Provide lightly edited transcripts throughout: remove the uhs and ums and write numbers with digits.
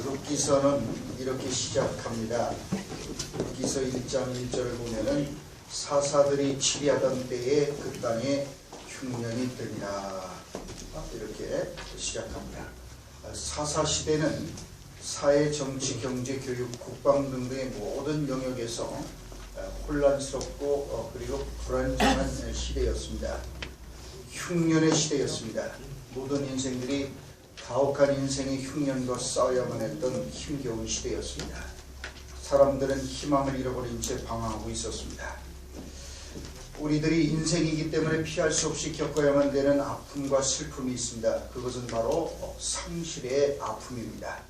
룻기서는 이렇게 시작합니다. 룻기서 1장 1절을 보면은 사사들이 치리하던 때에 그 땅에 흉년이 되니라. 이렇게 시작합니다. 사사시대는 사회, 정치, 경제, 교육, 국방 등등의 모든 영역에서 혼란스럽고 그리고 불안정한 시대였습니다. 흉년의 시대였습니다. 모든 인생들이 가혹한 인생의 흉년과 싸워야만 했던 힘겨운 시대였습니다. 사람들은 희망을 잃어버린 채 방황하고 있었습니다. 우리들이 인생이기 때문에 피할 수 없이 겪어야만 되는 아픔과 슬픔이 있습니다. 그것은 바로 상실의 아픔입니다.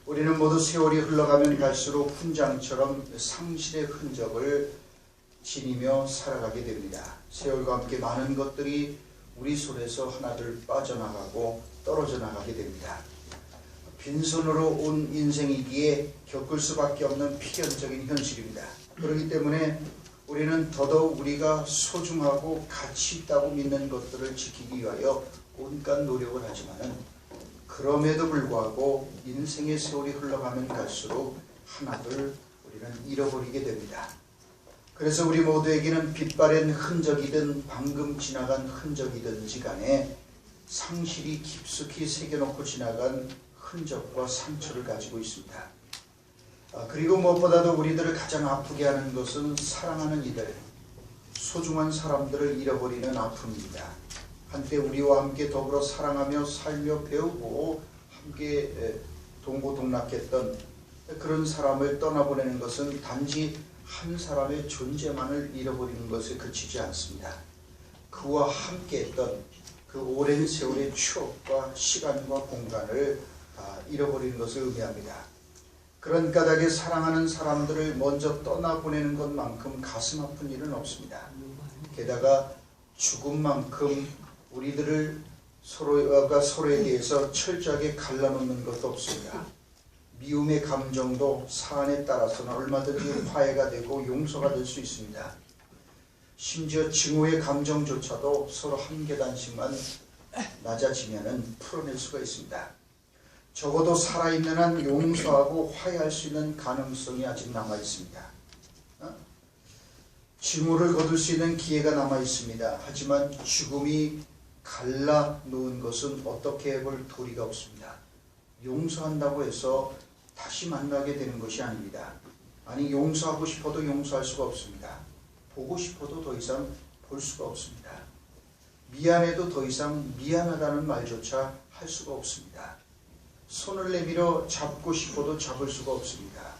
우리는 모두 세월이 흘러가면 갈수록 훈장처럼 상실의 흔적을 지니며 살아가게 됩니다. 세월과 함께 많은 것들이 우리 손에서 하나둘 빠져나가고 떨어져 나가게 됩니다. 빈손으로 온 인생이기에 겪을 수밖에 없는 필연적인 현실입니다. 그렇기 때문에 우리는 더더욱 우리가 소중하고 가치 있다고 믿는 것들을 지키기 위하여 온갖 노력을 하지만은 그럼에도 불구하고 인생의 세월이 흘러가면 갈수록 하나둘 우리는 잃어버리게 됩니다. 그래서 우리 모두에게는 빛바랜 흔적이든 방금 지나간 흔적이든지 간에 상실이 깊숙이 새겨놓고 지나간 흔적과 상처를 가지고 있습니다. 그리고 무엇보다도 우리들을 가장 아프게 하는 것은 사랑하는 이들, 소중한 사람들을 잃어버리는 아픔입니다. 한때 우리와 함께 더불어 사랑하며 살며 배우고 함께 동고동락했던 그런 사람을 떠나보내는 것은 단지 한 사람의 존재만을 잃어버리는 것에 그치지 않습니다. 그와 함께했던 그 오랜 세월의 추억과 시간과 공간을 잃어버리는 것을 의미합니다. 그런 까닭에 사랑하는 사람들을 먼저 떠나보내는 것만큼 가슴 아픈 일은 없습니다. 게다가 죽음만큼 우리들을 서로가 서로에 대해서 철저하게 갈라놓는 것도 없습니다. 미움의 감정도 사안에 따라서는 얼마든지 화해가 되고 용서가 될 수 있습니다. 심지어 증오의 감정조차도 서로 한 계단씩만 낮아지면은 풀어낼 수가 있습니다. 적어도 살아있는 한 용서하고 화해할 수 있는 가능성이 아직 남아있습니다. 증오를 거둘 수 있는 기회가 남아있습니다. 하지만 죽음이 갈라놓은 것은 어떻게 해볼 도리가 없습니다. 용서한다고 해서 다시 만나게 되는 것이 아닙니다. 아니, 용서하고 싶어도 용서할 수가 없습니다. 보고 싶어도 더 이상 볼 수가 없습니다. 미안해도 더 이상 미안하다는 말조차 할 수가 없습니다. 손을 내밀어 잡고 싶어도 잡을 수가 없습니다.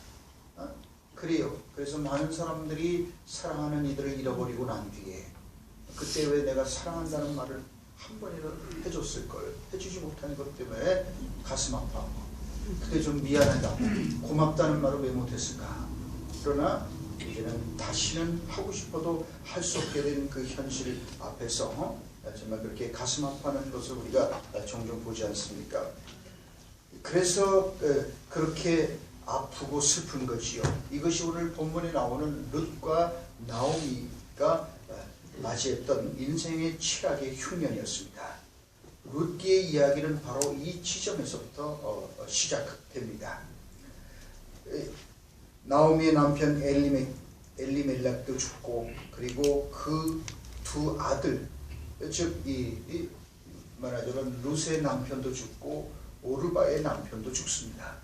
그래요. 그래서 많은 사람들이 사랑하는 이들을 잃어버리고 난 뒤에 그때 왜 내가 사랑한다는 말을 한 번이라도 해줬을 걸, 해주지 못하는 것 때문에 가슴 아파하고 그때 좀 미안하다, 고맙다는 말을 왜 못했을까. 그러나 이제는 다시는 하고 싶어도 할 수 없게 된 그 현실 앞에서 정말 그렇게 가슴 아파하는 것을 우리가 종종 보지 않습니까? 그래서 그렇게 아프고 슬픈 것이요. 이것이 오늘 본문에 나오는 룻과 나오미가 맞이했던 인생의 최악의 흉년이었습니다. 룻기의 이야기는 바로 이 지점에서부터 시작됩니다. 나오미의 남편 엘리멜렉도 죽고 그리고 그 두 아들, 즉 말하자면 룻의 남편도 죽고 오르바의 남편도 죽습니다.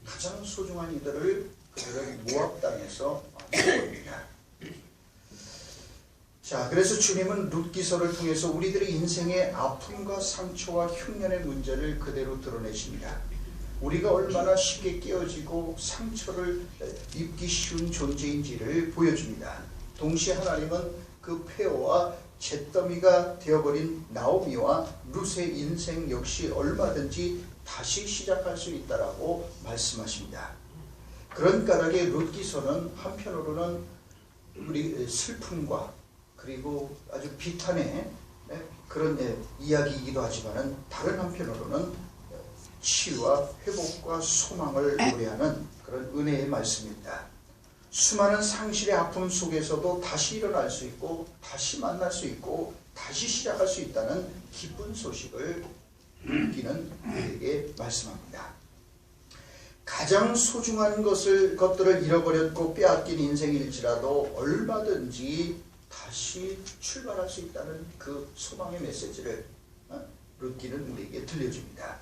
가장 소중한 이들을 그들은 모압 땅에서 죽습니다. 자, 그래서 주님은 룻기서를 통해서 우리들의 인생의 아픔과 상처와 흉년의 문제를 그대로 드러내십니다. 우리가 얼마나 쉽게 깨어지고 상처를 입기 쉬운 존재인지를 보여줍니다. 동시에 하나님은 그 폐허와 잿더미가 되어버린 나오미와 룻의 인생 역시 얼마든지 다시 시작할 수 있다라고 말씀하십니다. 그런 까닭에 룻기서는 한편으로는 우리 슬픔과 그리고 아주 비탄의 그런 이야기이기도 하지만은 다른 한편으로는 치유와 회복과 소망을 노래하는 그런 은혜의 말씀입니다. 수많은 상실의 아픔 속에서도 다시 일어날 수 있고 다시 만날 수 있고 다시 시작할 수 있다는 기쁜 소식을 룻기는 우리에게 말씀합니다. 가장 소중한 것들을 잃어버렸고 빼앗긴 인생일지라도 얼마든지 다시 출발할 수 있다는 그 소망의 메시지를 룻기는 우리에게 들려줍니다.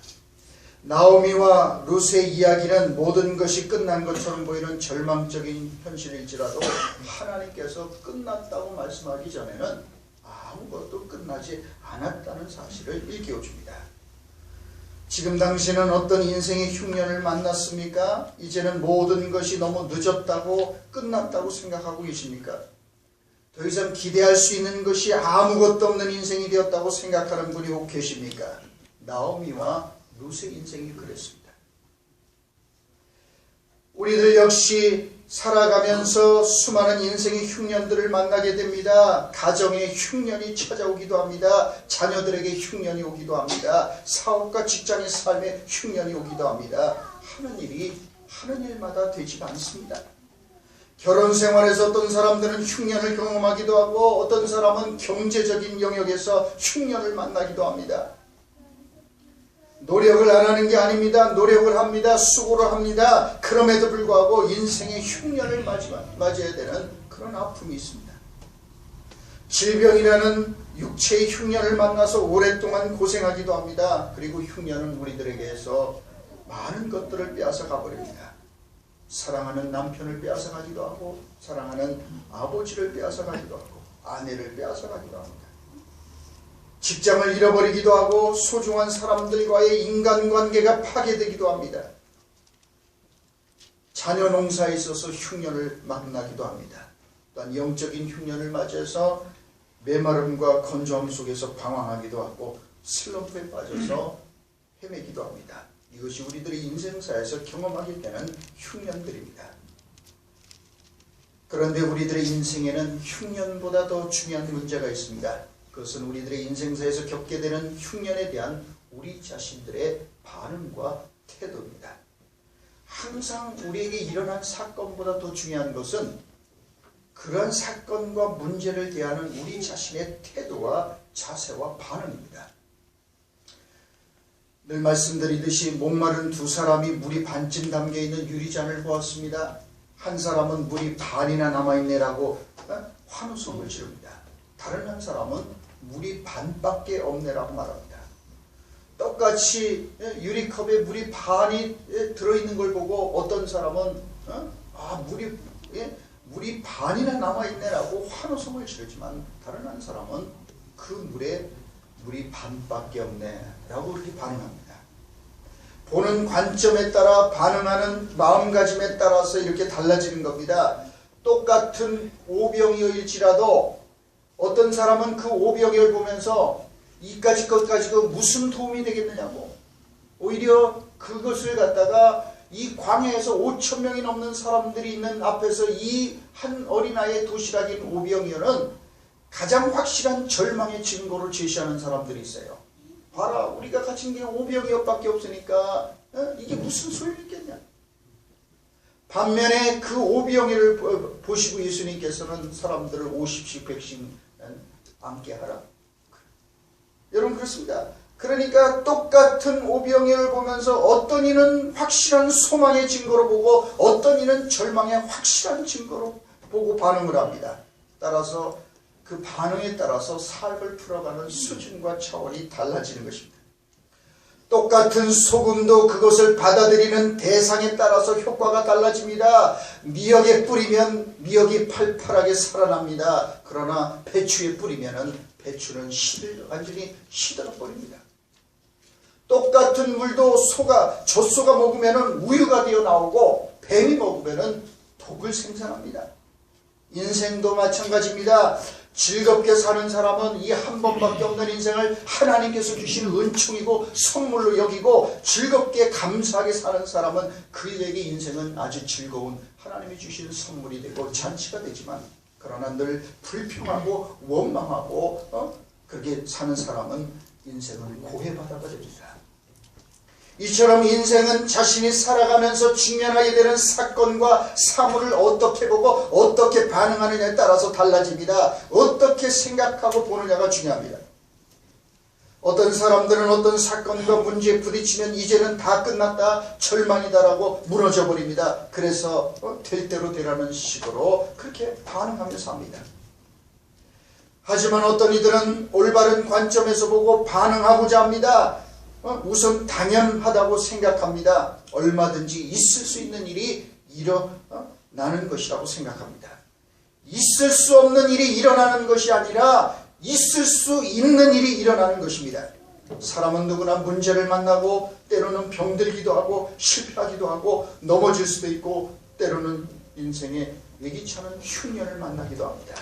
나오미와 룻의 이야기는 모든 것이 끝난 것처럼 보이는 절망적인 현실일지라도 하나님께서 끝났다고 말씀하기 전에는 아무것도 끝나지 않았다는 사실을 일깨워줍니다. 지금 당신은 어떤 인생의 흉년을 만났습니까? 이제는 모든 것이 너무 늦었다고 끝났다고 생각하고 계십니까? 더 이상 기대할 수 있는 것이 아무것도 없는 인생이 되었다고 생각하는 분이 혹 계십니까? 나오미와 룻의 인생이 그랬습니다. 우리들 역시 살아가면서 수많은 인생의 흉년들을 만나게 됩니다. 가정의 흉년이 찾아오기도 합니다. 자녀들에게 흉년이 오기도 합니다. 사업과 직장의 삶에 흉년이 오기도 합니다. 하는 일이 하는 일마다 되지 않습니다. 결혼 생활에서 어떤 사람들은 흉년을 경험하기도 하고 어떤 사람은 경제적인 영역에서 흉년을 만나기도 합니다. 노력을 안 하는 게 아닙니다. 노력을 합니다. 수고를 합니다. 그럼에도 불구하고 인생의 흉년을 맞이해야 되는 그런 아픔이 있습니다. 질병이라는 육체의 흉년을 만나서 오랫동안 고생하기도 합니다. 그리고 흉년은 우리들에게서 많은 것들을 빼앗아 가버립니다. 사랑하는 남편을 빼앗아 가기도 하고 사랑하는 아버지를 빼앗아 가기도 하고 아내를 빼앗아 가기도 합니다. 직장을 잃어버리기도 하고 소중한 사람들과의 인간관계가 파괴되기도 합니다. 자녀 농사에 있어서 흉년을 만나기도 합니다. 또한 영적인 흉년을 맞이해서 메마름과 건조함 속에서 방황하기도 하고 슬럼프에 빠져서 헤매기도 합니다. 이것이 우리들의 인생사에서 경험하게 되는 흉년들입니다. 그런데 우리들의 인생에는 흉년보다 더 중요한 문제가 있습니다. 그것은 우리들의 인생사에서 겪게 되는 흉년에 대한 우리 자신들의 반응과 태도입니다. 항상 우리에게 일어난 사건보다 더 중요한 것은 그러한 사건과 문제를 대하는 우리 자신의 태도와 자세와 반응입니다. 늘 말씀드리듯이 목마른 두 사람이 물이 반쯤 담겨있는 유리잔을 보았습니다. 한 사람은 물이 반이나 남아있네라고 환호성을 지릅니다. 다른 한 사람은 물이 반밖에 없네라고 말합니다. 똑같이 유리컵에 물이 반이 들어있는 걸 보고 어떤 사람은 물이 반이나 남아있네라고 환호성을 지르지만 다른 한 사람은 그 물에 물이 반밖에 없네라고 그렇게 반응합니다. 보는 관점에 따라 반응하는 마음가짐에 따라서 이렇게 달라지는 겁니다. 똑같은 오병이어일지라도 어떤 사람은 그 오병이어를 보면서 이까지 것까지 무슨 도움이 되겠느냐고 오히려 그것을 갖다가 이 광야에서 5,000명이 넘는 사람들이 있는 앞에서 이 한 어린아이의 도시락인 오병이어는 가장 확실한 절망의 증거를 제시하는 사람들이 있어요. 봐라, 우리가 가진 게 오병이어밖에 없으니까 이게 무슨 소용이 있겠냐. 반면에 그 오병이어를 보시고 예수님께서는 사람들을 50씩 100씩 앉게 하라. 여러분 그렇습니다. 그러니까 똑같은 오병이어를 보면서 어떤 이는 확실한 소망의 증거로 보고 어떤 이는 절망의 확실한 증거로 보고 반응을 합니다. 따라서 그 반응에 따라서 삶을 풀어가는 수준과 차원이 달라지는 것입니다. 똑같은 소금도 그것을 받아들이는 대상에 따라서 효과가 달라집니다. 미역에 뿌리면 미역이 팔팔하게 살아납니다. 그러나 배추에 뿌리면 배추는 완전히 시들어버립니다. 똑같은 물도 젖소가 먹으면 우유가 되어 나오고 뱀이 먹으면 독을 생산합니다. 인생도 마찬가지입니다. 즐겁게 사는 사람은 이 한 번밖에 없는 인생을 하나님께서 주신 은총이고 선물로 여기고 즐겁게 감사하게 사는 사람은 그에게 인생은 아주 즐거운 하나님이 주신 선물이 되고 잔치가 되지만 그러나 늘 불평하고 원망하고 그렇게 사는 사람은 인생을 고해받아가 됩니다. 이처럼 인생은 자신이 살아가면서 직면하게 되는 사건과 사물을 어떻게 보고 어떻게 반응하느냐에 따라서 달라집니다. 어떻게 생각하고 보느냐가 중요합니다. 어떤 사람들은 어떤 사건과 문제에 부딪히면 이제는 다 끝났다, 절망이다라고 무너져 버립니다. 그래서 될 대로 되라는 식으로 그렇게 반응하며 삽니다. 하지만 어떤 이들은 올바른 관점에서 보고 반응하고자 합니다. 우선 당연하다고 생각합니다. 얼마든지 있을 수 있는 일이 일어나는 것이라고 생각합니다. 있을 수 없는 일이 일어나는 것이 아니라 있을 수 있는 일이 일어나는 것입니다. 사람은 누구나 문제를 만나고 때로는 병들기도 하고 실패하기도 하고 넘어질 수도 있고 때로는 인생에 예기치 않은 흉년을 만나기도 합니다.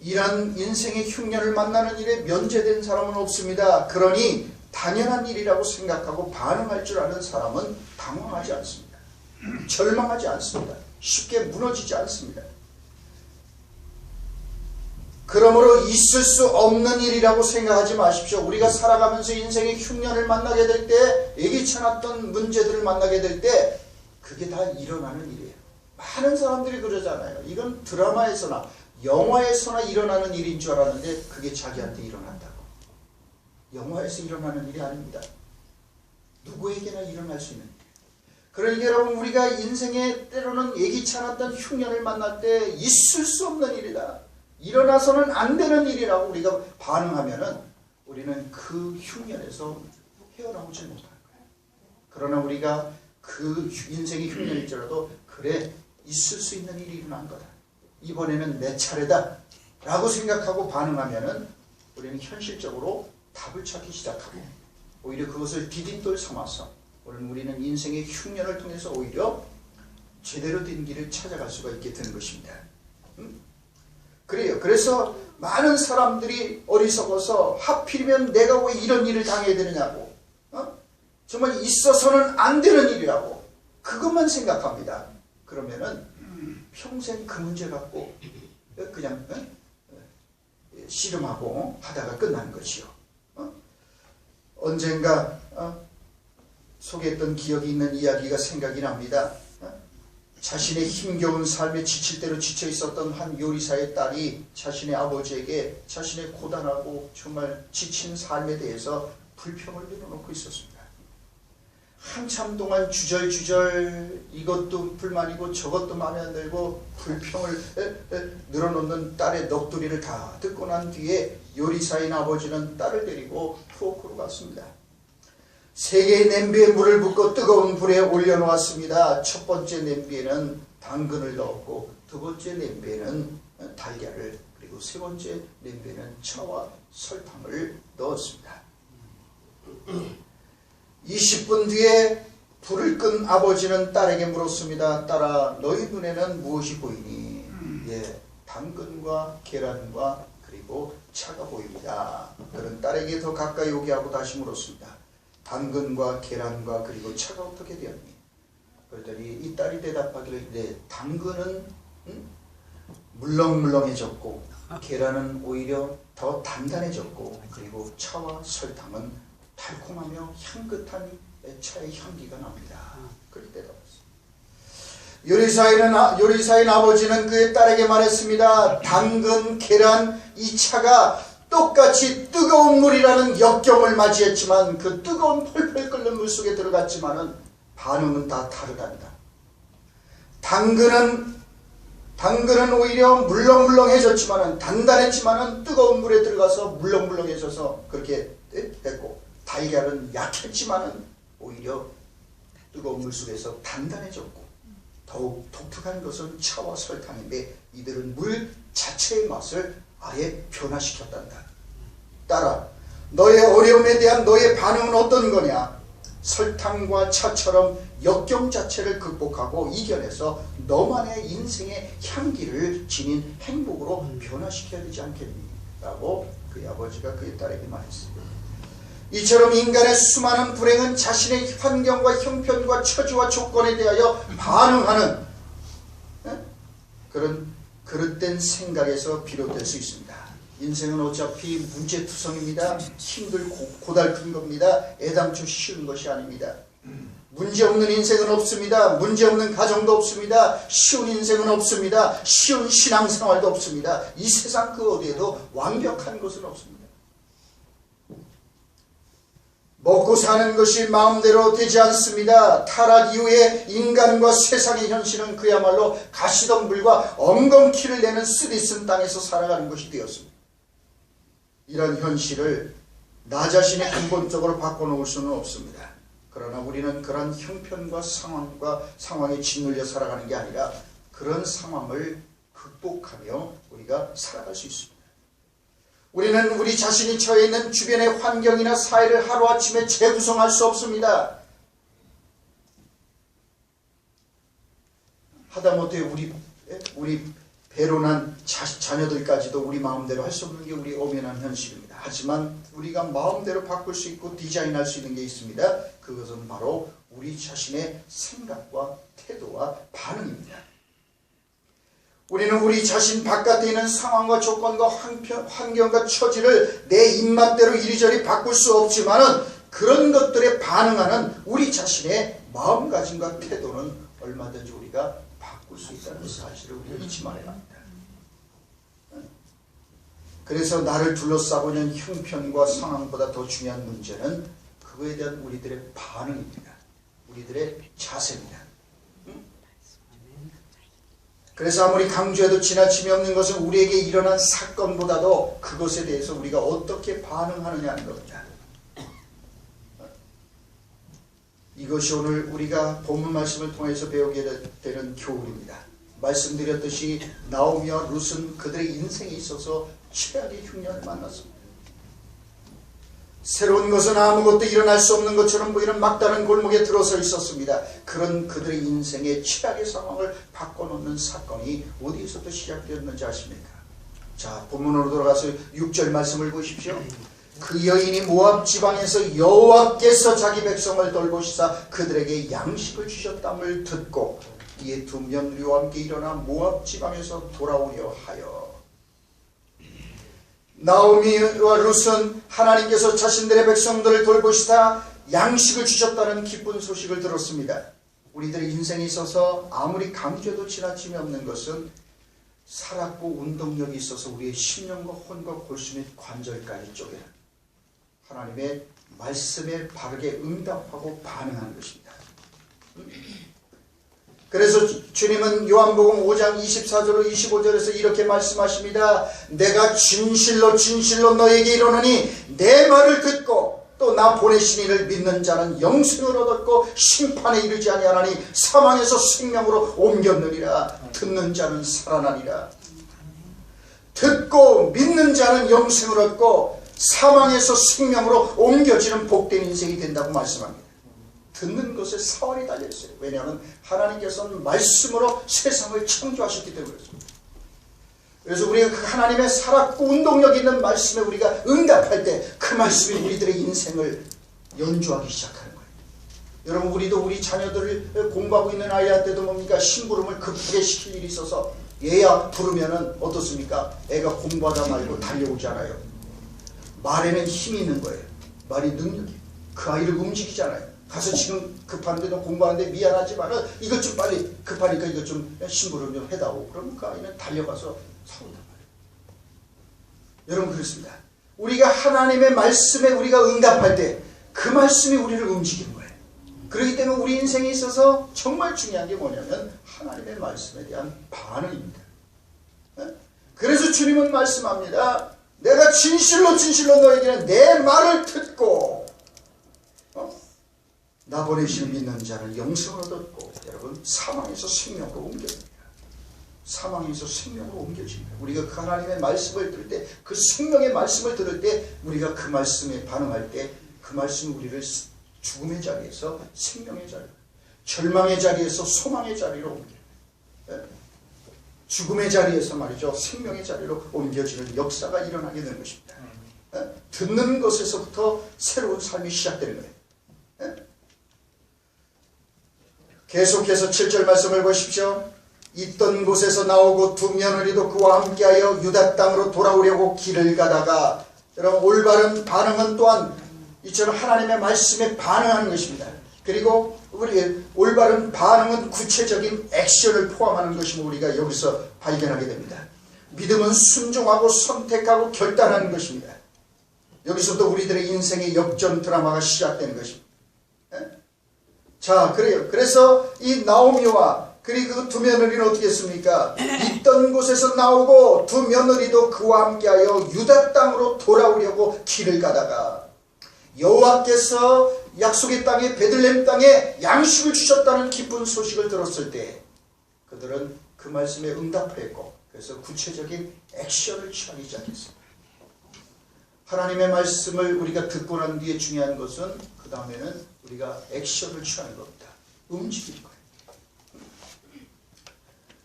이런 인생의 흉년을 만나는 일에 면제된 사람은 없습니다. 그러니 당연한 일이라고 생각하고 반응할 줄 아는 사람은 당황하지 않습니다. 절망하지 않습니다. 쉽게 무너지지 않습니다. 그러므로 있을 수 없는 일이라고 생각하지 마십시오. 우리가 살아가면서 인생의 흉년을 만나게 될 때, 예기치 않았던 문제들을 만나게 될 때 그게 다 일어나는 일이에요. 많은 사람들이 그러잖아요. 이건 드라마에서나 영화에서나 일어나는 일인 줄 알았는데 그게 자기한테 일어난다고. 영화에서 일어나는 일이 아닙니다. 누구에게나 일어날 수 있는 일. 그러니까 여러분, 우리가 인생에 때로는 예기치 않았던 흉년을 만날 때 있을 수 없는 일이다, 일어나서는 안 되는 일이라고 우리가 반응하면은 우리는 그 흉년에서 헤어나오지 못할 거예요. 그러나 우리가 그 인생의 흉년일지라도 그래, 있을 수 있는 일이 일어난 거다, 이번에는 내 차례다 라고 생각하고 반응하면은 우리는 현실적으로 답을 찾기 시작하고 오히려 그것을 디딤돌 삼아서 우리는 인생의 흉년을 통해서 오히려 제대로 된 길을 찾아갈 수가 있게 되는 것입니다. 그래요. 그래서 많은 사람들이 어리석어서 하필이면 내가 왜 이런 일을 당해야 되느냐고, 정말 있어서는 안 되는 일이라고 그것만 생각합니다. 그러면은 평생 그 문제 갖고 그냥 씨름하고 하다가 끝나는 것이요. 언젠가 소개했던 기억이 있는 이야기가 생각이 납니다. 자신의 힘겨운 삶에 지칠 대로 지쳐 있었던 한 요리사의 딸이 자신의 아버지에게 자신의 고단하고 정말 지친 삶에 대해서 불평을 늘어놓고 있었습니다. 한참 동안 주절주절 이것도 불만이고 저것도 마음에 안 들고 불평을 늘어놓는 딸의 넋두리를 다 듣고 난 뒤에 요리사인 아버지는 딸을 데리고 푸오크로 갔습니다. 3개의 냄비에 물을 붓고 뜨거운 불에 올려놓았습니다. 첫 번째 냄비에는 당근을 넣었고, 두 번째 냄비에는 달걀을, 그리고 세 번째 냄비에는 차와 설탕을 넣었습니다. 20분 뒤에 불을 끈 아버지는 딸에게 물었습니다. 딸아, 너희 눈에는 무엇이 보이니? 예, 당근과 계란과 그리고 차가 보입니다. 그는 딸에게 더 가까이 오게 하고 다시 물었습니다. 당근과 계란과 그리고 차가 어떻게 되었니? 그랬더니 이 딸이 대답하기를, 네, 당근은 물렁물렁해졌고 계란은 오히려 더 단단해졌고 그리고 차와 설탕은 달콤하며 향긋한 차의 향기가 납니다. 그렇게 대답했습니다. 요리사인 아버지는 그의 딸에게 말했습니다. 당근, 계란, 이 차가 똑같이 뜨거운 물이라는 역경을 맞이했지만 그 뜨거운 펄펄 끓는 물 속에 들어갔지만은 반응은 다 다르답니다. 당근은 오히려 물렁물렁해졌지만은, 단단했지만은 뜨거운 물에 들어가서 물렁물렁해져서 그렇게 됐고, 달걀은 약했지만은 오히려 뜨거운 물 속에서 단단해졌고, 더욱 독특한 것은 차와 설탕인데 이들은 물 자체의 맛을 아예 변화시켰단다. 딸아, 너의 어려움에 대한 너의 반응은 어떤 거냐? 설탕과 차처럼 역경 자체를 극복하고 이겨내서 너만의 인생의 향기를 지닌 행복으로 변화시켜야 되지 않겠니? 라고 그의 아버지가 그의 딸에게 말했습니다. 이처럼 인간의 수많은 불행은 자신의 환경과 형편과 처지와 조건에 대하여 반응하는 그런 그릇된 생각에서 비롯될 수 있습니다. 인생은 어차피 문제투성입니다. 힘들고 고달픈 겁니다. 애당초 쉬운 것이 아닙니다. 문제없는 인생은 없습니다. 문제없는 가정도 없습니다. 쉬운 인생은 없습니다. 쉬운 신앙생활도 없습니다. 이 세상 그 어디에도 완벽한 것은 없습니다. 먹고 사는 것이 마음대로 되지 않습니다. 타락 이후에 인간과 세상의 현실은 그야말로 가시덤불과 엉겅퀴를 내는 쓰디쓴 땅에서 살아가는 것이 되었습니다. 이런 현실을 나 자신이 근본적으로 바꿔놓을 수는 없습니다. 그러나 우리는 그런 형편과 상황에 짓눌려 살아가는 게 아니라 그런 상황을 극복하며 우리가 살아갈 수 있습니다. 우리는 우리 자신이 처해 있는 주변의 환경이나 사회를 하루아침에 재구성할 수 없습니다. 하다못해 우리 배로 난 자녀들까지도 우리 마음대로 할 수 없는 게 우리 엄연한 현실입니다. 하지만 우리가 마음대로 바꿀 수 있고 디자인할 수 있는 게 있습니다. 그것은 바로 우리 자신의 생각과 태도와 반응입니다. 우리는 우리 자신 바깥에 있는 상황과 조건과 환경과 처지를 내 입맛대로 이리저리 바꿀 수 없지만은 그런 것들에 반응하는 우리 자신의 마음가짐과 태도는 얼마든지 우리가 바꿀 수 있다는 사실을 우리가 잊지 말아야 합니다. 그래서 나를 둘러싸고 있는 형편과 상황보다 더 중요한 문제는 그거에 대한 우리들의 반응입니다. 우리들의 자세입니다. 그래서 아무리 강조해도 지나침이 없는 것은 우리에게 일어난 사건보다도 그것에 대해서 우리가 어떻게 반응하느냐는 겁니다. 이것이 오늘 우리가 본문 말씀을 통해서 배우게 되는 교훈입니다. 말씀드렸듯이 나오미와 룻은 그들의 인생에 있어서 최악의 흉년을 만났습니다. 새로운 것은 아무것도 일어날 수 없는 것처럼 보이는 막다른 골목에 들어서 있었습니다. 그런 그들의 인생의 최악의 상황을 바꿔놓는 사건이 어디에서부터 시작되었는지 아십니까? 자, 본문으로 돌아가서 6절 말씀을 보십시오. 그 여인이 모압 지방에서 여호와께서 자기 백성을 돌보시사 그들에게 양식을 주셨담을 듣고 이에 두 며느리와 함께 일어나 모압 지방에서 돌아오려 하여. 나오미와 룻은 하나님께서 자신들의 백성들을 돌보시다 양식을 주셨다는 기쁜 소식을 들었습니다. 우리들의 인생에 있어서 아무리 강조해도 지나침이 없는 것은 살았고 운동력이 있어서 우리의 심령과 혼과 골수 및 관절까지 쪼개는 하나님의 말씀에 바르게 응답하고 반응하는 것입니다. 그래서 주님은 요한복음 5장 24절로 25절에서 이렇게 말씀하십니다. 내가 진실로 진실로 너에게 이르노니 내 말을 듣고 또 나 보내신 이를 믿는 자는 영생을 얻었고 심판에 이르지 아니하나니 사망에서 생명으로 옮겼느니라. 듣는 자는 살아나리라. 듣고 믿는 자는 영생을 얻고 사망에서 생명으로 옮겨지는 복된 인생이 된다고 말씀합니다. 듣는 것에 사활이 달려있어요. 왜냐하면 하나님께서는 말씀으로 세상을 창조하셨기 때문에 그렇습니다. 그래서 우리가 그 하나님의 살았고 운동력 있는 말씀에 우리가 응답할 때 그 말씀이 우리들의 인생을 연주하기 시작하는 거예요. 여러분, 우리도 우리 자녀들을 공부하고 있는 아이한테도 뭡니까? 심부름을 급하게 시킬 일이 있어서 얘야 부르면은 어떻습니까? 애가 공부하다 말고 달려오잖아요. 말에는 힘이 있는 거예요. 말이 능력이. 그 아이를 움직이잖아요. 가서 지금 급한데도 공부하는데 미안하지만은 이것 좀 빨리 급하니까 이것 좀 심부름 좀 해다오. 그러면 그 아이는 달려가서 사온단 말이에요. 여러분, 그렇습니다. 우리가 하나님의 말씀에 우리가 응답할 때 그 말씀이 우리를 움직이는 거예요. 그렇기 때문에 우리 인생에 있어서 정말 중요한 게 뭐냐면 하나님의 말씀에 대한 반응입니다. 그래서 주님은 말씀합니다. 내가 진실로 진실로 너에게는 내 말을 듣고 나 보내시는 믿는 자는 영생을 얻었고 여러분 사망에서 생명으로 옮겨집니다. 사망에서 생명으로 옮겨집니다. 우리가 그 하나님의 말씀을 들을 때 그 생명의 말씀을 들을 때 우리가 그 말씀에 반응할 때 그 말씀이 우리를 죽음의 자리에서 생명의 자리로 절망의 자리에서 소망의 자리로 옮겨요. 죽음의 자리에서 말이죠. 생명의 자리로 옮겨지는 역사가 일어나게 되는 것입니다. 듣는 것에서부터 새로운 삶이 시작되는 거예요. 계속해서 7절 말씀을 보십시오. 있던 곳에서 나오고 두 며느리도 그와 함께하여 유다 땅으로 돌아오려고 길을 가다가 여러분 올바른 반응은 또한 이처럼 하나님의 말씀에 반응하는 것입니다. 그리고 우리 올바른 반응은 구체적인 액션을 포함하는 것임을 우리가 여기서 발견하게 됩니다. 믿음은 순종하고 선택하고 결단하는 것입니다. 여기서부터 우리들의 인생의 역전 드라마가 시작되는 것입니다. 자, 그래요. 그래서 이 나오미와 그리고 그 두 며느리는 어떻게 했습니까? 있던 곳에서 나오고 두 며느리도 그와 함께하여 유다 땅으로 돌아오려고 길을 가다가 여호와께서 약속의 땅에 베들레헴 땅에 양식을 주셨다는 기쁜 소식을 들었을 때 그들은 그 말씀에 응답했고 그래서 구체적인 액션을 취하기 시작했습니다. 하나님의 말씀을 우리가 듣고 난 뒤에 중요한 것은 그 다음에는 우리가 액션을 취하는 겁니다. 움직일 거예요.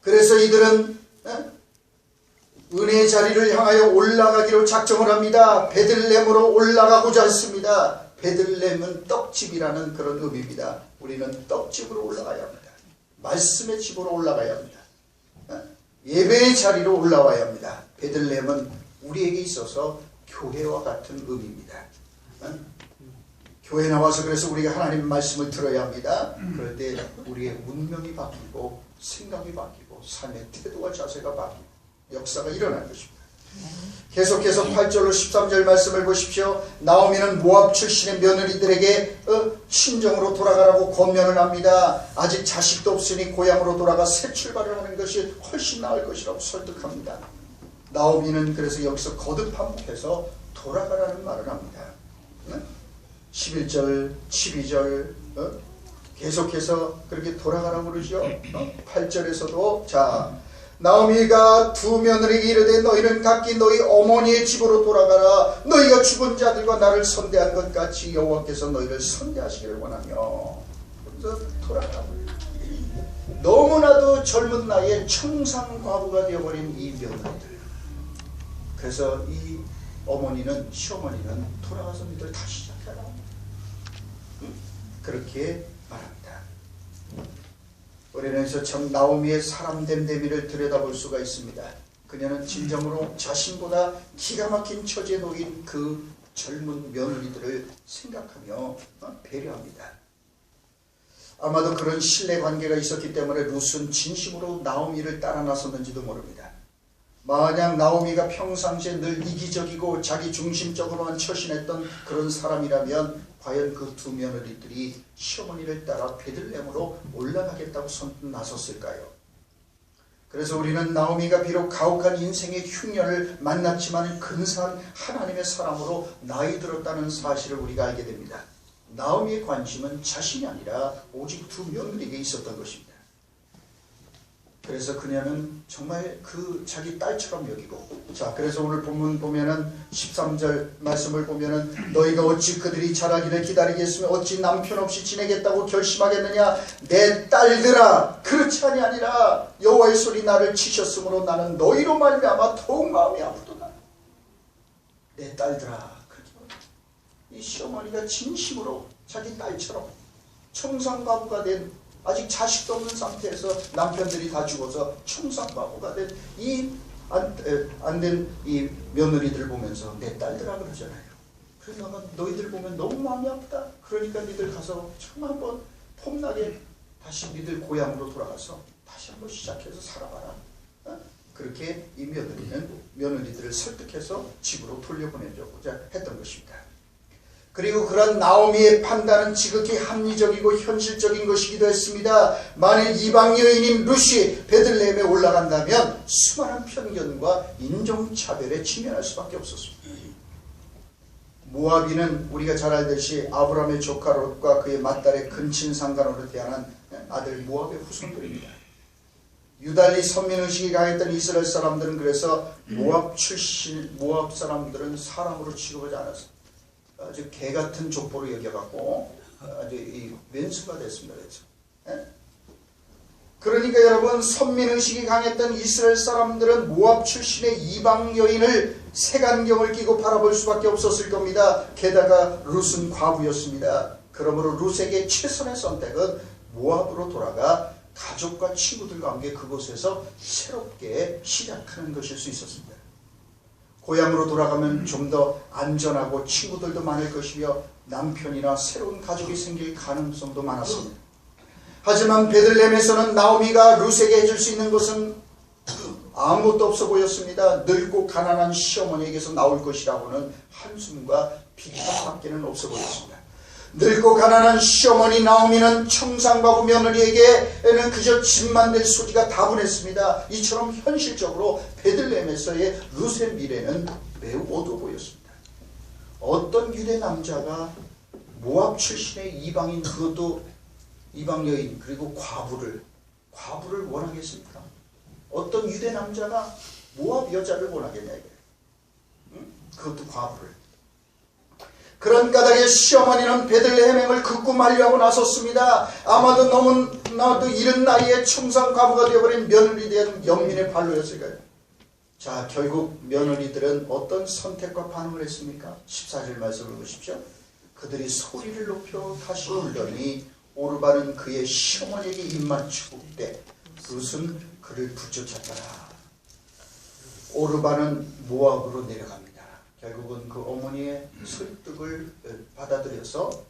그래서 이들은 은혜의 자리를 향하여 올라가기로 작정을 합니다. 베들레헴으로 올라가고자 했습니다. 베들레헴은 떡집이라는 그런 의미입니다. 우리는 떡집으로 올라가야 합니다. 말씀의 집으로 올라가야 합니다. 예배의 자리로 올라와야 합니다. 베들레헴은 우리에게 있어서 교회와 같은 의미입니다. 교회 나와서 그래서 우리가 하나님의 말씀을 들어야 합니다. 그럴 때 우리의 운명이 바뀌고 생각이 바뀌고 삶의 태도와 자세가 바뀌고 역사가 일어날 것입니다. 계속해서 8절로 13절 말씀을 보십시오. 나오미는 모압 출신의 며느리들에게 친정으로 돌아가라고 권면을 합니다. 아직 자식도 없으니 고향으로 돌아가 새 출발을 하는 것이 훨씬 나을 것이라고 설득합니다. 나오미는 그래서 여기서 거듭 반복해서 돌아가라는 말을 합니다. 11절, 12절 계속해서 그렇게 돌아가라고 그러죠. 8절에서도 자 나오미가 두 며느리에게 이르되 너희는 각기 너희 어머니의 집으로 돌아가라. 너희가 죽은 자들과 나를 선대한 것 같이 여호와께서 너희를 선대하시기를 원하며. 그래서 돌아가라고. 너무나도 젊은 나이에 청산과부가 되어버린 이 며느리들. 그래서 이 어머니는 시어머니는 돌아가서 너희들 다시 시작해라. 그렇게 말합니다. 우리는 그래서 참 나오미의 사람됨 대미를 들여다볼 수가 있습니다. 그녀는 진정으로 자신보다 기가 막힌 처지에 놓인 그 젊은 며느리들을 생각하며 배려합니다. 아마도 그런 신뢰관계가 있었기 때문에 룻은 진심으로 나오미를 따라 나섰는지도 모릅니다. 만약 나오미가 평상시에 늘 이기적이고 자기 중심적으로만 처신했던 그런 사람이라면 과연 그 두 며느리들이 시어머니를 따라 베들레헴으로 올라가겠다고 선뜻 나섰을까요? 그래서 우리는 나오미가 비록 가혹한 인생의 흉년을 만났지만 근사한 하나님의 사람으로 나이 들었다는 사실을 우리가 알게 됩니다. 나오미의 관심은 자신이 아니라 오직 두 며느리에게 있었던 것입니다. 그래서 그녀는 정말 그 자기 딸처럼 여기고 자 그래서 오늘 본문 보면은 13절 말씀을 보면은 너희가 어찌 그들이 자라기를 기다리겠으며 어찌 남편 없이 지내겠다고 결심하겠느냐 내 딸들아 그렇지 아니라 여호와의 손이 나를 치셨으므로 나는 너희로 말미암아 더욱 마음이 아프도다. 내 딸들아 이 시어머니가 진심으로 자기 딸처럼 청산가부가 된 아직 자식도 없는 상태에서 남편들이 다 죽어서 청산가부가 된 이 안 된 이 며느리들 보면서 내 딸들아 그러잖아요. 그래서 내가 너희들 보면 너무 마음이 아프다. 그러니까 니들 가서 정말 한번 폼나게 다시 니들 고향으로 돌아가서 다시 한번 시작해서 살아봐라. 그렇게 이 며느리들을 설득해서 집으로 돌려보내려고자 했던 것입니다. 그리고 그런 나오미의 판단은 지극히 합리적이고 현실적인 것이기도 했습니다. 만일 이방 여인인 룻이 베들레헴에 올라간다면 수많은 편견과 인종차별에 직면할 수밖에 없었습니다. 모압인은 우리가 잘 알듯이 아브라함의 조카 롯과 그의 맏딸의 근친상간으로 태어난 아들 모압의 후손들입니다. 유달리 선민의식이 강했던 이스라엘 사람들은 그래서 모압 사람들은 사람으로 취급하지 않았습니다. 아주 개같은 족보로 여겨갖고 아주 이 왼수가 됐습니다. 그래서. 그러니까 여러분 선민의식이 강했던 이스라엘 사람들은 모압 출신의 이방 여인을 색안경을 끼고 바라볼 수밖에 없었을 겁니다. 게다가 룻은 과부였습니다. 그러므로 룻에게 최선의 선택은 모압으로 돌아가 가족과 친구들과 함께 그곳에서 새롭게 시작하는 것일 수 있었습니다. 고향으로 돌아가면 좀 더 안전하고 친구들도 많을 것이며 남편이나 새로운 가족이 생길 가능성도 많았습니다. 하지만 베들레헴에서는 나오미가 룻에게 해줄 수 있는 것은 아무것도 없어 보였습니다. 늙고 가난한 시어머니에게서 나올 것이라고는 한숨과 비판밖에는 없어 보였습니다. 늙고 가난한 시어머니 나오미는 청산과부 며느리에게는 그저 집만 될 소리가 다분했습니다. 이처럼 현실적으로 베들레헴에서의 룻의 미래는 매우 어두워 보였습니다. 어떤 유대 남자가 모압 출신의 이방인, 그것도 이방 여인, 그리고 과부를 원하겠습니까? 어떤 유대 남자가 모압 여자를 원하겠냐 이게. 응? 그것도 과부를. 그런 까닭에 시어머니는 베들레헴행을 긋고 만류하고 나섰습니다. 아마도 너무나도 이른 나이에 청산 과부가 되어버린 며느리에 대한 연민의 발로였을까요? 자, 결국 며느리들은 어떤 선택과 반응을 했습니까? 14절 말씀을 보십시오. 그들이 소리를 높여 다시 울더니 오르바는 그의 시어머니에게 입맞추고 때 룻은 그를 붙여쳤더라. 오르바는 모압으로 내려갑니다. 결국은 그 어머니의 설득을 받아들여서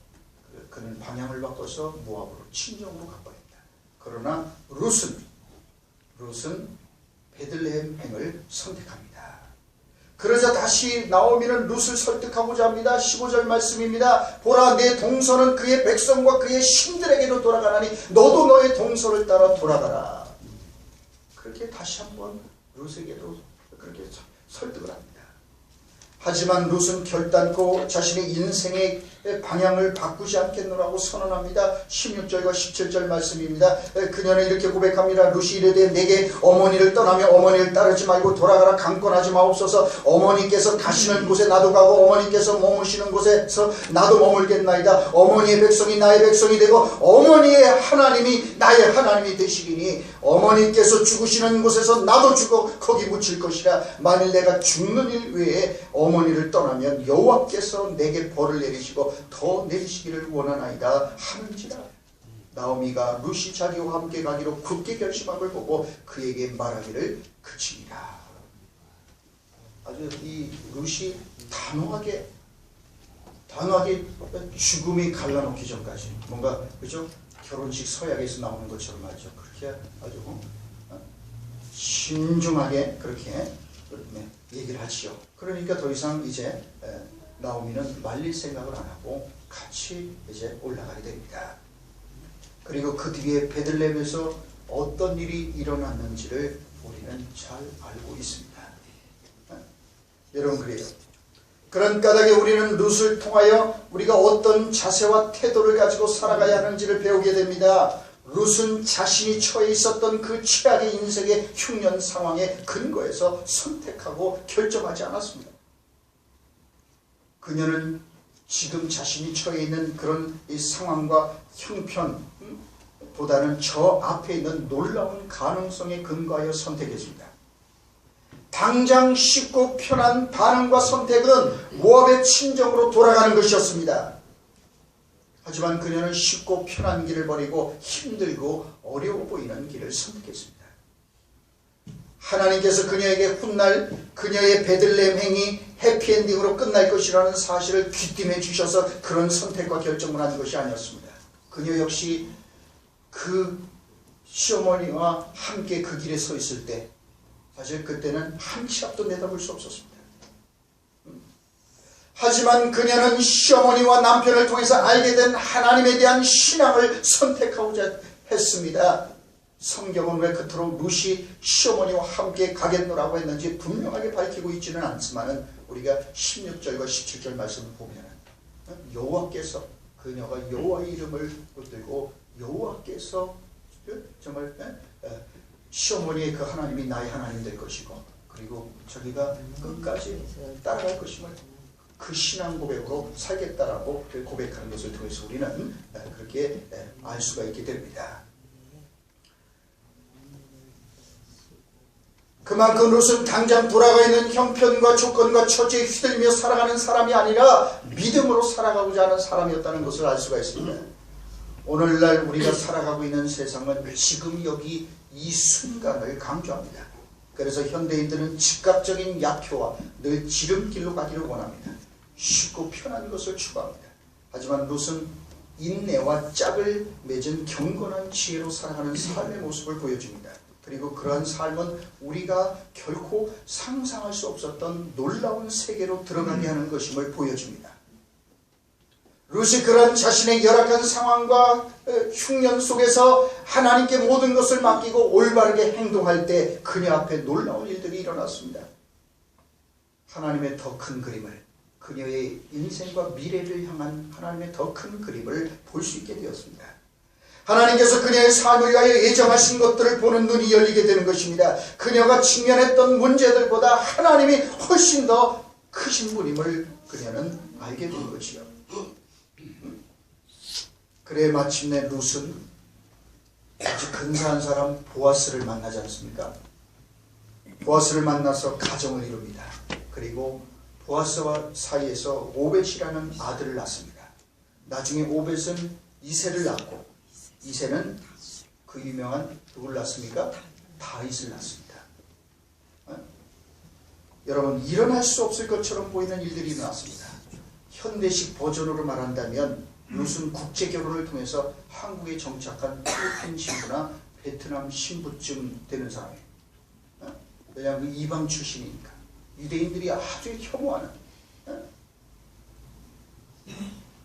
그는 방향을 바꿔서 모압으로 친정으로 가버립니다. 그러나 룻은 베들레헴 행을 선택합니다. 그러자 다시 나오미는 룻을 설득하고자 합니다. 15절 말씀입니다. 보라, 내 동서는 그의 백성과 그의 신들에게로 돌아가나니 너도 너의 동서를 따라 돌아가라. 그렇게 다시 한번 룻에게도 그렇게 설득을 합니다. 하지만 룻은 결단코 자신의 인생의 방향을 바꾸지 않겠노라고 선언합니다. 16절과 17절 말씀입니다. 그녀는 이렇게 고백합니다. 룻이 이르되 내게 어머니를 떠나며 어머니를 따르지 말고 돌아가라. 강권하지 마옵소서. 어머니께서 가시는 곳에 나도 가고 어머니께서 머무시는 곳에서 나도 머물겠나이다. 어머니의 백성이 나의 백성이 되고 어머니의 하나님이 나의 하나님이 되시리니 어머니께서 죽으시는 곳에서 나도 죽어 거기 묻힐 것이라. 만일 내가 죽는 일 외에 어머니를 떠나면 여호와께서 내게 벌을 내리시고 더 내리시기를 원하나이다 하는지라. 나오미가 룻이 자기와 함께 가기로 굳게 결심함을 보고 그에게 말하기를 그치니라. 아주 이 룻이 단호하게 죽음이 갈라놓기 전까지 뭔가 그죠? 결혼식 서약에서 나오는 것처럼 말이죠. 그렇게 아주 신중하게 그렇게 얘기를 하지요. 그러니까 더 이상 이제 나오미는 말릴 생각을 안 하고 같이 이제 올라가게 됩니다. 그리고 그 뒤에 베들레헴에서 어떤 일이 일어났는지를 우리는 잘 알고 있습니다. 여러분, 그래요. 그런 까닭에 우리는 룻을 통하여 우리가 어떤 자세와 태도를 가지고 살아가야 하는지를 배우게 됩니다. 룻은 자신이 처해 있었던 그 최악의 인생의 흉년 상황에 근거해서 선택하고 결정하지 않았습니다. 그녀는 지금 자신이 처해 있는 그런 이 상황과 형편보다는 저 앞에 있는 놀라운 가능성에 근거하여 선택했습니다. 당장 쉽고 편한 반응과 선택은 모압의 친정으로 돌아가는 것이었습니다. 하지만 그녀는 쉽고 편한 길을 버리고 힘들고 어려워 보이는 길을 선택했습니다. 하나님께서 그녀에게 훗날 그녀의 베들레헴 행이 해피엔딩으로 끝날 것이라는 사실을 귀띔해 주셔서 그런 선택과 결정을 한 것이 아니었습니다. 그녀 역시 그 시어머니와 함께 그 길에 서 있을 때 사실 그때는 한 치 앞도 내다볼 수 없었습니다. 하지만 그녀는 시어머니와 남편을 통해서 알게 된 하나님에 대한 신앙을 선택하고자 했습니다. 성경은 왜 그토록 룻이 시어머니와 함께 가겠노라고 했는지 분명하게 밝히고 있지는 않지만 우리가 16절과 17절 말씀을 보면 여호와께서 그녀가 여호와의 이름을 붙들고 여호와께서 정말 시어머니의 그 하나님이 나의 하나님 될 것이고 그리고 저기가 끝까지 따라갈 것임을 그 신앙 고백으로 살겠다라고 고백하는 것을 통해서 우리는 그렇게 알 수가 있게 됩니다. 그만큼 룻은 당장 돌아가 있는 형편과 조건과 처지에 휘둘리며 살아가는 사람이 아니라 믿음으로 살아가고자 하는 사람이었다는 것을 알 수가 있습니다. 오늘날 우리가 살아가고 있는 세상은 지금 여기 이 순간을 강조합니다. 그래서 현대인들은 즉각적인 약효와 늘 지름길로 가기를 원합니다. 쉽고 편한 것을 추구합니다. 하지만 룻은 인내와 짝을 맺은 경건한 지혜로 살아가는 삶의 모습을 보여줍니다. 그리고 그러한 삶은 우리가 결코 상상할 수 없었던 놀라운 세계로 들어가게 하는 것임을 보여줍니다. 룻이 그런 자신의 열악한 상황과 흉년 속에서 하나님께 모든 것을 맡기고 올바르게 행동할 때 그녀 앞에 놀라운 일들이 일어났습니다. 하나님의 더 큰 그림을, 그녀의 인생과 미래를 향한 하나님의 더 큰 그림을 볼 수 있게 되었습니다. 하나님께서 그녀의 삶을 위하여 예정하신 것들을 보는 눈이 열리게 되는 것입니다. 그녀가 직면했던 문제들보다 하나님이 훨씬 더 크신 분임을 그녀는 알게 된 것이요. 그래 마침내 룻은 아주 근사한 사람 보아스를 만나지 않습니까? 보아스를 만나서 가정을 이룹니다. 그리고 보아스와 사이에서 오벳이라는 아들을 낳습니다. 나중에 오벳은 이새를 낳고, 이새는 그 유명한 누굴 낳습니까? 다윗을 낳습니다. 여러분, 일어날 수 없을 것처럼 보이는 일들이 일어났습니다. 현대식 버전으로 말한다면 룻은 국제 결혼을 통해서 한국에 정착한 필리핀 신부나 베트남 신부쯤 되는 사람이에요. 왜냐하면 그 이방 출신이니까. 유대인들이 아주 혐오하는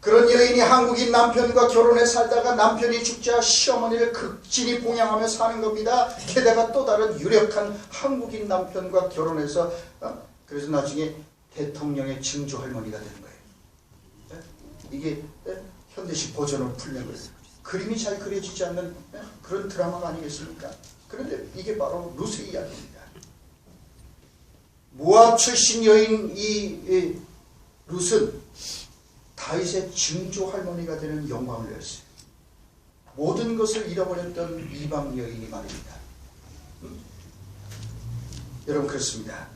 그런 여인이 한국인 남편과 결혼해 살다가 남편이 죽자 시어머니를 극진히 봉양하며 사는 겁니다. 게다가 또 다른 유력한 한국인 남편과 결혼해서 그래서 나중에 대통령의 증조 할머니가 되는 거예요. 이게 현대식 버전으로 풀린 거예요. 그림이 잘 그려지지 않는 그런 드라마가 아니겠습니까? 그런데 이게 바로 룻의 이야기입니다. 모압 출신 여인 이 룻은 다윗의 증조 할머니가 되는 영광을 누렸어요. 모든 것을 잃어버렸던 이방 여인이 말입니다. 여러분, 그렇습니다.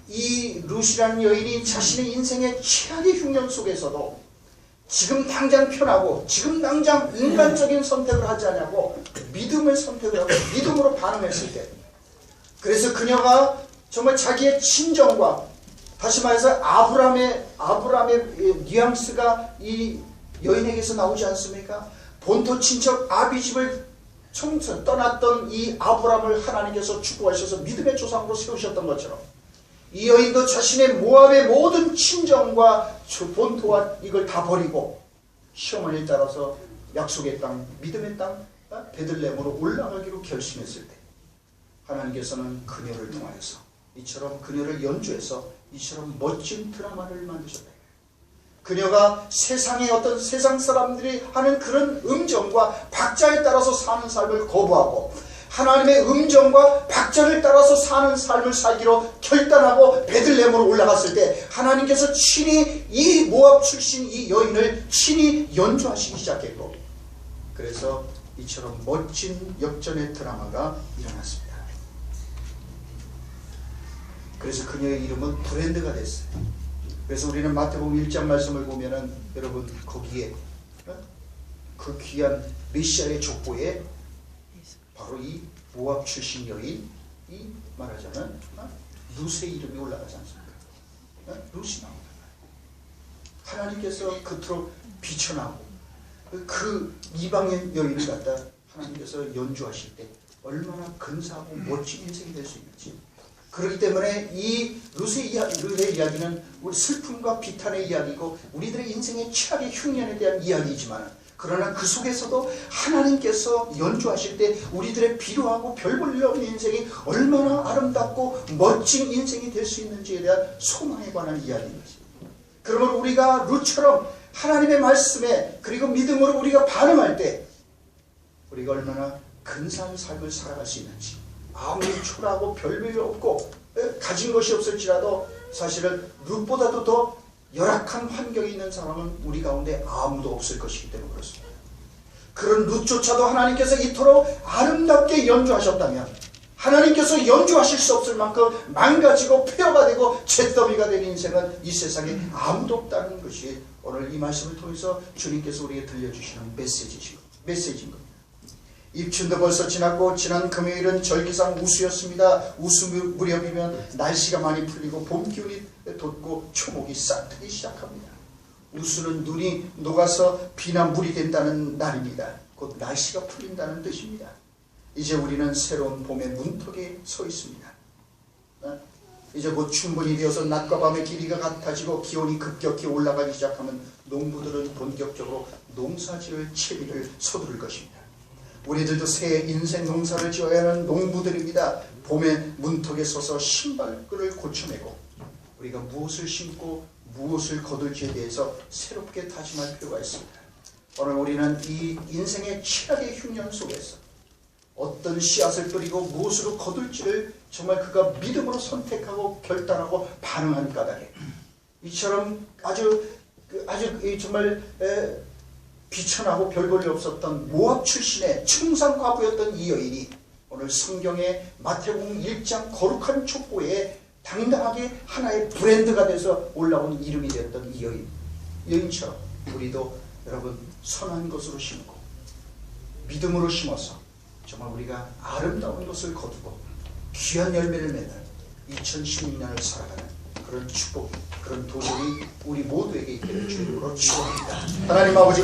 이 룻이라는 여인이 자신의 인생의 최악의 흉년 속에서도 지금 당장 편하고 지금 당장 인간적인 선택을 하지 않냐고 믿음을 선택을 하고 믿음으로 반응했을 때, 그래서 그녀가 정말 자기의 친정과, 다시 말해서 아브라함의 뉘앙스가 이 여인에게서 나오지 않습니까? 본토 친척 아비집을 떠났던 이 아브라함을 하나님께서 축복하셔서 믿음의 조상으로 세우셨던 것처럼 이 여인도 자신의 모압의 모든 친정과 본토와 이걸 다 버리고 시어머니를 따라서 약속의 땅, 믿음의 땅 베들레헴으로 올라가기로 결심했을 때 하나님께서는 그녀를 통하여서 이처럼 그녀를 연주해서 이처럼 멋진 드라마를 만드셨다. 그녀가 세상의 어떤 세상 사람들이 하는 그런 음정과 박자에 따라서 사는 삶을 거부하고 하나님의 음정과 박자를 따라서 사는 삶을 살기로 결단하고 베들레헴으로 올라갔을 때 하나님께서 친히 이 모압 출신 이 여인을 친히 연주하시기 시작했고, 그래서 이처럼 멋진 역전의 드라마가 일어났습니다. 그래서 그녀의 이름은 브랜드가 됐어요. 그래서 우리는 마태복음 1장 말씀을 보면은 여러분 거기에 그 귀한 메시아의 족보에 바로 이 모압 출신 여인이 말하자면 룻의 이름이 올라가지 않습니까? 룻이 나옵니다. 하나님께서 그토록 비춰나오고 그 이방의 여인을 갖다 하나님께서 연주하실 때 얼마나 근사하고 멋진 인생이 될 수 있는지. 그렇기 때문에 이 룻의 이야기는 우리 슬픔과 비탄의 이야기고 우리들의 인생의 최악의 흉년에 대한 이야기이지만, 그러나 그 속에서도 하나님께서 연주하실 때 우리들의 비루하고 별 볼 일 없는 인생이 얼마나 아름답고 멋진 인생이 될 수 있는지에 대한 소망에 관한 이야기입니다. 그러면 우리가 룻처럼 하나님의 말씀에 그리고 믿음으로 우리가 반응할 때 우리가 얼마나 근사한 삶을 살아갈 수 있는지, 아무리 초라하고 별별 없고 가진 것이 없을지라도 사실은 룻보다도 더 열악한 환경에 있는 사람은 우리 가운데 아무도 없을 것이기 때문에 그렇습니다. 그런 룻조차도 하나님께서 이토록 아름답게 연주하셨다면 하나님께서 연주하실 수 없을 만큼 망가지고 폐허가 되고 잿더미가 된 인생은 이 세상에 아무도 없다는 것이 오늘 이 말씀을 통해서 주님께서 우리에게 들려주시는 메시지인 겁니다. 입춘도 벌써 지났고 지난 금요일은 절기상 우수였습니다. 우수 무렵이면 날씨가 많이 풀리고 봄 기운이 돋고 초목이 싹트기 시작합니다. 우수는 눈이 녹아서 비나 물이 된다는 날입니다. 곧 날씨가 풀린다는 뜻입니다. 이제 우리는 새로운 봄의 문턱에 서 있습니다. 이제 곧 충분히 되어서 낮과 밤의 길이가 같아지고 기온이 급격히 올라가기 시작하면 농부들은 본격적으로 농사지을 채비를 서두를 것입니다. 우리들도 새 인생 농사를 지어야 하는 농부들입니다. 봄의 문턱에 서서 신발끈을 고쳐매고 우리가 무엇을 심고 무엇을 거둘지에 대해서 새롭게 다짐할 필요가 있습니다. 오늘 우리는 이 인생의 최악의 흉년 속에서 어떤 씨앗을 뿌리고 무엇으로 거둘지를 정말 그가 믿음으로 선택하고 결단하고 반응한 까닭에 이처럼 아주 정말 비천하고 별 볼 일 없었던 모압 출신의 충상과부였던 이 여인이 오늘 성경의 마태복음 1장 거룩한 촉보에 당당하게 하나의 브랜드가 돼서 올라온 이름이 되었던 이 여인처럼 우리도 여러분 선한 것으로 심고 믿음으로 심어서 정말 우리가 아름다운 것을 거두고 귀한 열매를 맺는 2016년을 살아가는 그런 축복, 그런 도전이 우리 모두에게 있기를 주님으로 축원합니다. 하나님 아버지